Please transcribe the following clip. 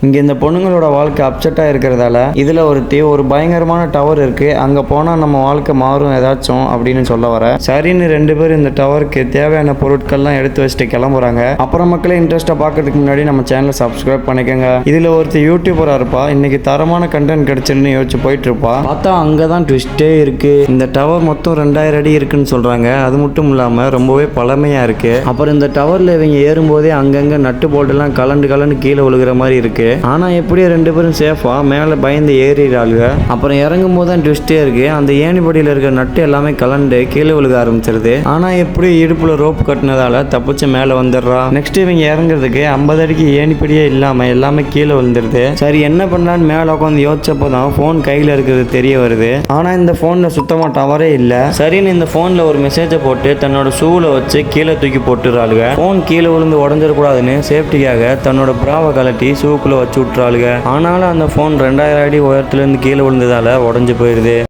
இங்கே இந்த பொண்ணுங்களோட வாழ்க்கை அப்செட்டாக இருக்கிறதால இதில் ஒரு பயங்கரமான டவர் இருக்குது, அங்கே போனால் நம்ம வாழ்க்கை மாறும் ஏதாச்சும் அப்படின்னு சொல்ல வர. சரின்னு 2 பேர் இந்த டவருக்கு தேவையான பொருட்கள்லாம் எடுத்து வச்சுட்டு கிளம்புறாங்க. அப்புறம் மக்களே இன்ட்ரெஸ்ட்டாக பார்க்கறதுக்கு முன்னாடி நம்ம சேனலை சப்ஸ்கிரைப் பண்ணிக்கோங்க. இதில் ஒருத்தர் யூடியூபராக இருப்பா, இன்னைக்கு தரமான கண்டென்ட் கிடைச்சுன்னு யோசிச்சு போயிட்டு இருப்பா. பார்த்தா அங்கே தான் ட்விஸ்டே இருக்குது. இந்த டவர் மொத்தம் 2000 அடி இருக்குன்னு சொல்கிறாங்க. அது மட்டும் இல்லாமல் ரொம்பவே பழமையாக இருக்குது. அப்புறம் இந்த டவரில் இவங்க ஏறும்போதே அங்கங்கே நட்டு போல்ட்டெல்லாம் கலண்டு கீழே விழுகிற மாதிரி இருக்குது. ஆனா எப்படியே 2 பேரும் சேஃபா மேலே பயந்து ஏறிடுறாளுங்க. அப்புறம் இறங்கும் போது தான் ட்விஸ்டே இருக்கு. அந்த ஏணிப்படியில் இருக்கிற நட்டு எல்லாமே கலண்டு கீழே விழுக ஆரம்பிச்சிருது. ஆனா எப்படி இடுப்புல ரோப் கட்டினதால தப்பிச்சு மேலே வந்துடுறா. நெக்ஸ்ட் இவங்க இறங்குறதுக்கு 50 அடிக்கு ஏணிப்படியே இல்லாம எல்லாமே கீழே விழுந்துருது. சரி என்ன பண்ணலான்னு மேலே உட்காந்து யோசிச்சப்போதான் போன் கையில இருக்கிறது தெரிய வருது. ஆனா இந்த போன்ல சுத்தமா டவரே இல்ல. சரின்னு இந்த போன்ல ஒரு மெசேஜை போட்டு தன்னோட ஷூல வச்சு கீழே தூக்கி போட்டுறாளுங்க. போன் கீழே விழுந்து உடஞ்சிடக்கூடாதுன்னு சேஃப்டிக்காக தன்னோட பிராவை கலட்டி ஷூக்குள்ள வச்சு விட்டுறாளுங்க. ஆனாலும் அந்த ஃபோன் 2000 அடி உயரத்துலேருந்து கீழே விழுந்ததால உடஞ்சி போயிடுது.